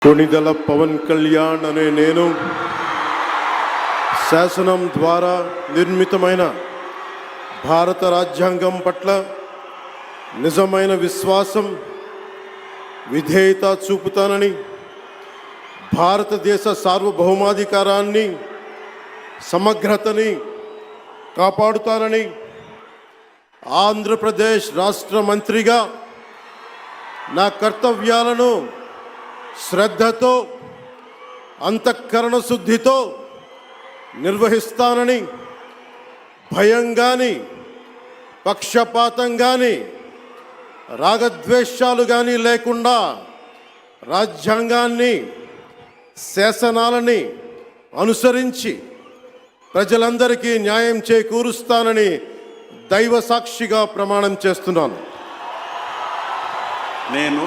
కొణిదెల పవన్ కళ్యాణ్ అనే నేను శాసనం ద్వారా నిర్మితమైన భారత రాజ్యాంగం పట్ల నిజమైన విశ్వాసం విధేయత చూపుతానని, భారతదేశ సార్వభౌమాధికారాన్ని సమగ్రతని కాపాడుతానని, ఆంధ్రప్రదేశ్ రాష్ట్ర మంత్రిగా నా కర్తవ్యాలను శ్రద్ధతో అంతఃకరణ శుద్ధితో నిర్వహిస్తానని, భయం కానీ పక్షపాతం కానీ రాగద్వేషాలు కానీ లేకుండా రాజ్యాంగాన్ని శాసనాలని అనుసరించి ప్రజలందరికీ న్యాయం చేకూరుస్తానని దైవ సాక్షిగా ప్రమాణం చేస్తున్నాను. నేను